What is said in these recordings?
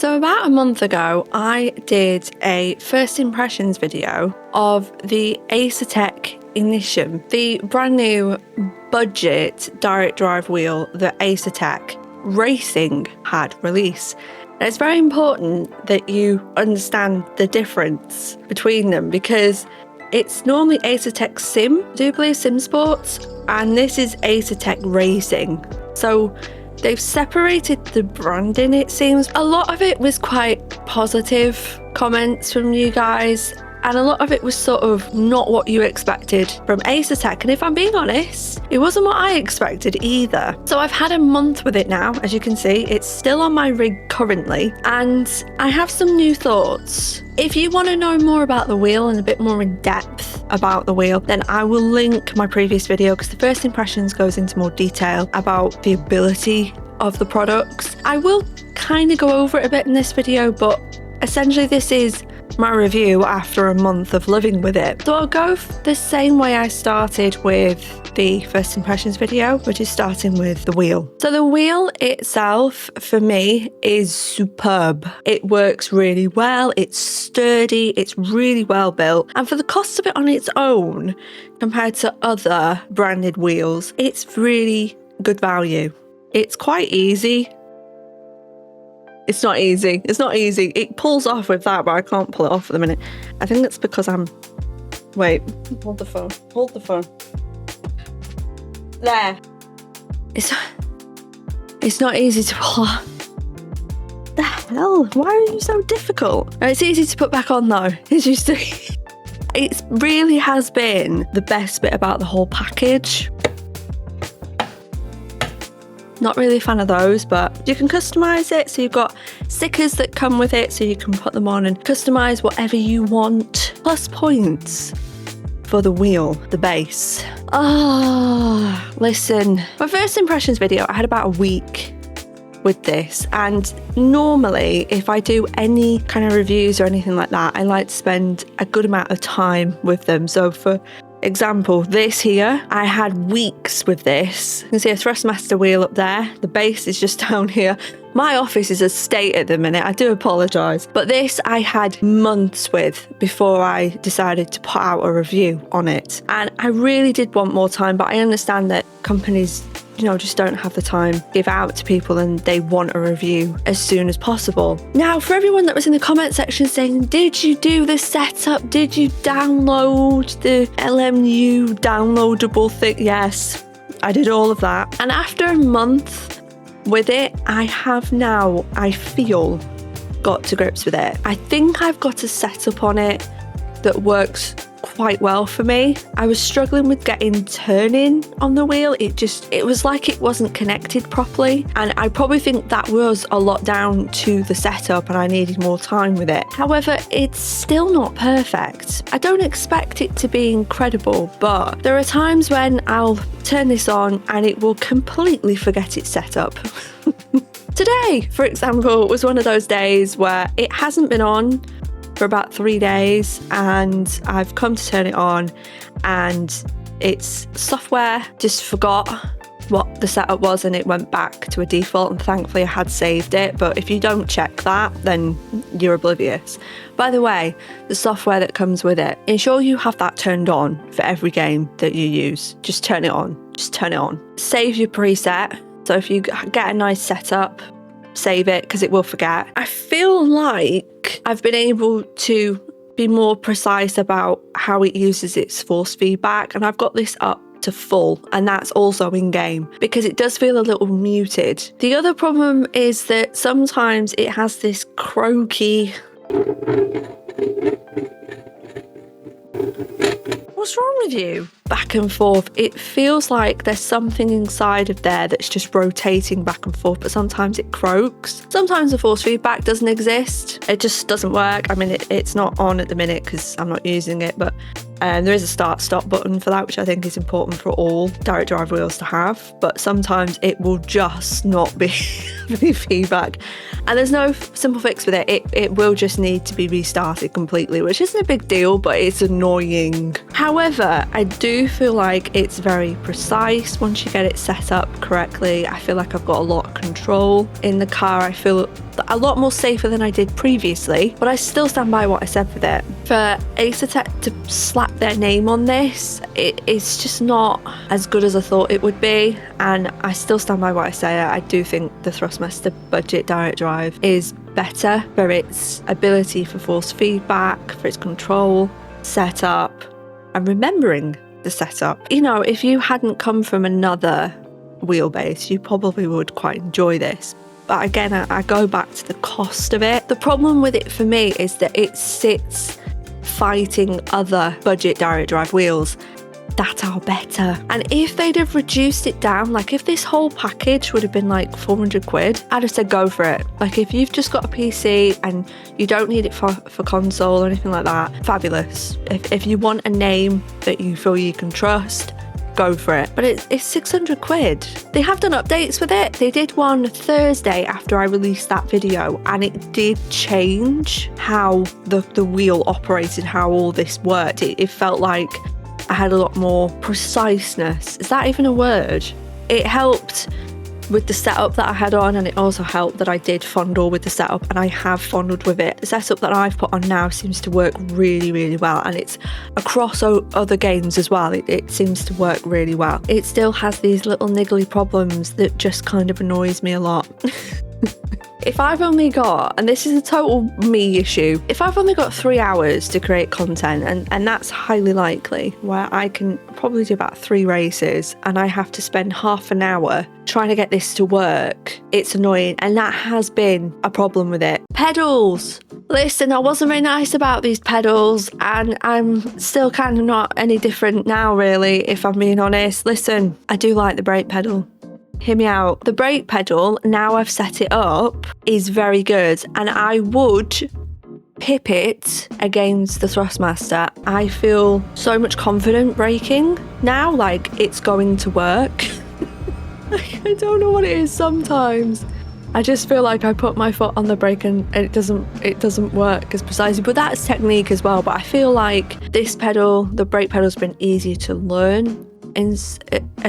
So about a month ago, I did a first impressions video of the Asetek Initium, the brand new budget direct drive wheel that Asetek Racing had released. And it's very important that you understand the difference between them, because it's normally Asetek Sim, I do believe Sim Sports, and this is Asetek Racing. So they've separated the branding, it seems. A lot of it was quite positive comments from you guys, and a lot of it was sort of not what you expected from Asetek. And if I'm being honest, it wasn't what I expected either. So I've had a month with it now, as you can see. It's still on my rig currently, and I have some new thoughts. If you want to know more about the wheel and a bit more in depth about the wheel, then I will link my previous video, because the first impressions goes into more detail about the ability of the products. I will kind of go over it a bit in this video, but essentially this is my review after a month of living with it. So I'll go the same way I started with the first impressions video, which is starting with the wheel. So the wheel itself for me is superb. It works really well, it's sturdy, it's really well built, and for the cost of it on its own compared to other branded wheels, it's really good value. It's quite easy. It's not easy. It pulls off with that, but I can't pull it off at the minute. I think it's because I'm... Wait, hold the phone. There. It's not easy to pull off. The hell? Why are you so difficult? It's easy to put back on though. It's just... It really has been the best bit about the whole package. Not really a fan of those, but you can customize it. So you've got stickers that come with it, so you can put them on and customize whatever you want. Plus points for the wheel, the base. Listen, my first impressions video, I had about a week with this, and normally if I do any kind of reviews or anything like that, I like to spend a good amount of time with them. So for example, this here, I had weeks with this. You can see a Thrustmaster wheel up there. The base is just down here. My office is a state at the minute. I do apologise. But this I had months with before I decided to put out a review on it. And I really did want more time, but I understand that companies, just don't have the time to give out to people, and they want a review as soon as possible. Now, for everyone that was in the comment section saying, did you do the setup? Did you download the LMU downloadable thing? Yes, I did all of that. And after a month with it, I have now, I feel, got to grips with it. I think I've got a setup on it that works quite well for me. I was struggling with getting turning on the wheel. It was like it wasn't connected properly, and I probably think that was a lot down to the setup and I needed more time with it. However, it's still not perfect. I don't expect it to be incredible, but there are times when I'll turn this on and it will completely forget its setup. Today, for example, was one of those days where it hasn't been on for about 3 days, and I've come to turn it on and its software just forgot what the setup was and it went back to a default, and thankfully I had saved it. But if you don't check that, then you're oblivious. By the way, the software that comes with it, ensure you have that turned on for every game that you use. Just turn it on. Save your preset. So if you get a nice setup, save it, because it will forget. I feel like I've been able to be more precise about how it uses its force feedback, and I've got this up to full, and that's also in game, because it does feel a little muted. The other problem is that sometimes it has this croaky... What's wrong with you? Back and forth. It feels like there's something inside of there that's just rotating back and forth, but sometimes it croaks. Sometimes the force feedback doesn't exist. It just doesn't work. I mean, it's not on at the minute because I'm not using it, but there is a start-stop button for that, which I think is important for all direct drive wheels to have, but sometimes it will just not be any feedback. And there's no simple fix with it. It will just need to be restarted completely, which isn't a big deal, but it's annoying. However, I do feel like it's very precise once you get it set up correctly. I feel like I've got a lot of control in the car. I feel a lot more safer than I did previously, but I still stand by what I said with it. For Asetek to slap their name on this, it's just not as good as I thought it would be, and I still stand by what I say. I do think the Thrustmaster budget direct drive is better for its ability for force feedback, for its control, setup, and remembering the setup. You know, if you hadn't come from another Wheelbase, you probably would quite enjoy this. But again, I go back to the cost of it. The problem with it for me is that it sits fighting other budget direct drive wheels that are better. And if they'd have reduced it down, like if this whole package would have been like 400 quid, I'd have said go for it. Like if you've just got a PC and you don't need it for console or anything like that, fabulous. If you want a name that you feel you can trust, go for it. But it's 600 quid. They have done updates with it. They did one Thursday after I released that video, and it did change how the wheel operated, how all this worked. It felt like I had a lot more preciseness. Is that even a word? It helped with the setup that I had on, and it also helped that I did fondle with the setup, and I have fondled with it. The setup that I've put on now seems to work really, really well, and it's across other games as well. It seems to work really well. It still has these little niggly problems that just kind of annoys me a lot. If I've only got, and this is a total me issue, if I've only got 3 hours to create content, and that's highly likely, where I can probably do about 3 races and I have to spend half an hour trying to get this to work, it's annoying, and that has been a problem with it. Pedals! Listen, I wasn't very nice about these pedals, and I'm still kind of not any different now, really, if I'm being honest. Listen, I do like the brake pedal. Hear me out. The brake pedal, now I've set it up, is very good, and I would pip it against the Thrustmaster. I feel so much confident braking now, like it's going to work. I don't know what it is sometimes. I just feel like I put my foot on the brake and it doesn't work as precisely, but that's technique as well. But I feel like this pedal, the brake pedal, has been easier to learn as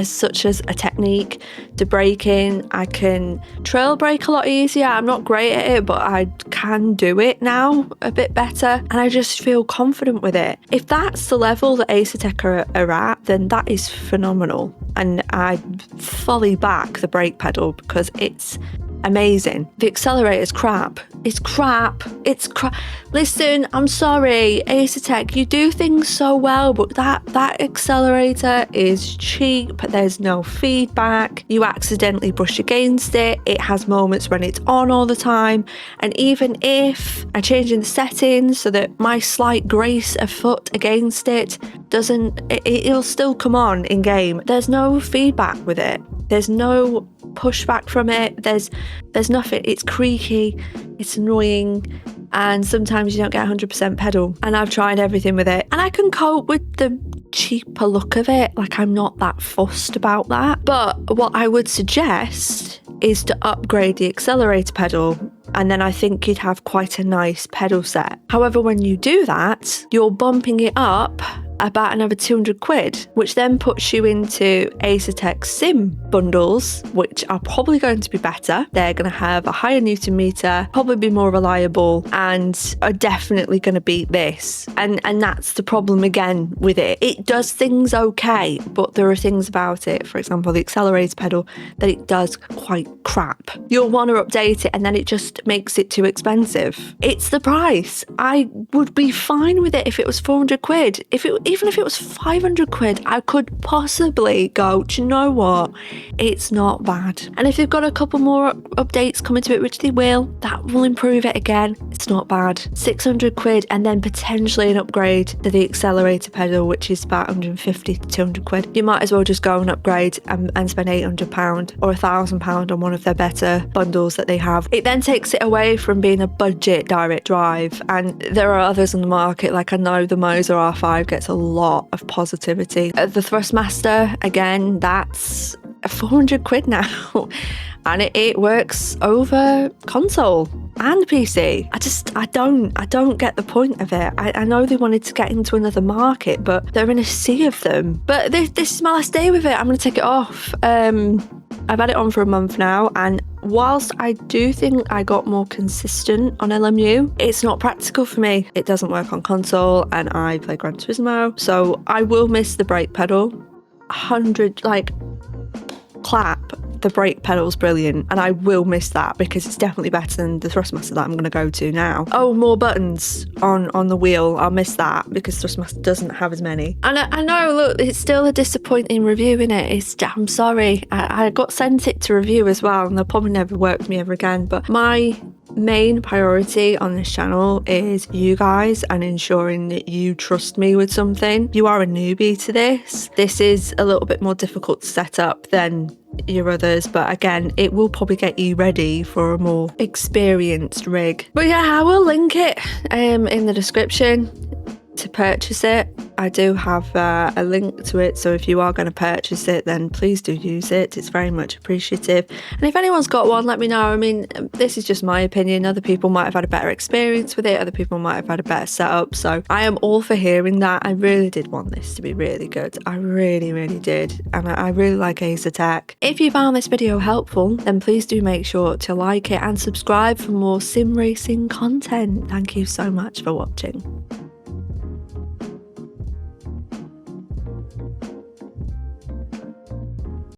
such as a technique to braking. I can trail brake a lot easier. I'm not great at it, but I can do it now a bit better, and I just feel confident with it. If that's the level that Asetek are at, then that is phenomenal, and I fully back the brake pedal because it's amazing. The accelerator's crap. It's crap. It's crap. Listen, I'm sorry, Asetek, you do things so well, but that accelerator is cheap. There's no feedback. You accidentally brush against it. It has moments when it's on all the time. And even if I change in the settings so that my slight grace of foot against it it'll still come on in game. There's no feedback with it. There's no pushback from it. There's nothing. It's creaky, it's annoying, and sometimes you don't get 100% pedal. And I've tried everything with it, and I can cope with the cheaper look of it. Like, I'm not that fussed about that. But what I would suggest is to upgrade the accelerator pedal, and then I think you'd have quite a nice pedal set. However, when you do that, you're bumping it up about another 200 quid, which then puts you into Asetek Sim bundles, which are probably going to be better. They're going to have a higher Newton meter, probably be more reliable, and are definitely going to beat this. And that's the problem again with it. It does things okay, but there are things about it, for example, the accelerator pedal, that it does quite crap. You'll want to update it, and then it just makes it too expensive. It's the price. I would be fine with it if it was 400 quid. Even if it was 500 quid, I could possibly go, do you know what? It's not bad. And if they've got a couple more updates coming to it, which they will, that will improve it again. It's not bad. 600 quid, and then potentially an upgrade to the accelerator pedal, which is about 150 to 200 quid. You might as well just go and upgrade and spend £800 or £1,000 on one of their better bundles that they have. It then takes it away from being a budget direct drive, and there are others on the market. Like, I know the Moser R5 gets a lot of positivity. The Thrustmaster, again, that's 400 quid now, and it works over console and PC. I don't get the point of it. I know they wanted to get into another market, but they're in a sea of them. But this is my last day with it. I'm going to take it off. I've had it on for a month now, and whilst I do think I got more consistent on LMU, it's not practical for me. It doesn't work on console and I play Gran Turismo, so I will miss the brake pedal. 100, like, clap. The brake pedal's brilliant and I will miss that because it's definitely better than the Thrustmaster that I'm going to go to now. Oh, more buttons on the wheel. I'll miss that because Thrustmaster doesn't have as many. And I know, look, it's still a disappointing review, innit? I'm sorry. I got sent it to review as well and they'll probably never work for me ever again. But my main priority on this channel is you guys and ensuring that you trust me with something. You are a newbie to this. This is a little bit more difficult to set up than your others, but again, it will probably get you ready for a more experienced rig. But yeah, I will link it in the description to purchase it. I do have a link to it, so if you are going to purchase it, then please do use it. It's very much appreciative. And if anyone's got one, let me know. I mean, this is just my opinion. Other people might have had a better experience with it. Other people might have had a better setup. So I am all for hearing that. I really did want this to be really good. I really, really did. And I really like Asetek. If you found this video helpful, then please do make sure to like it and subscribe for more sim racing content. Thank you so much for watching.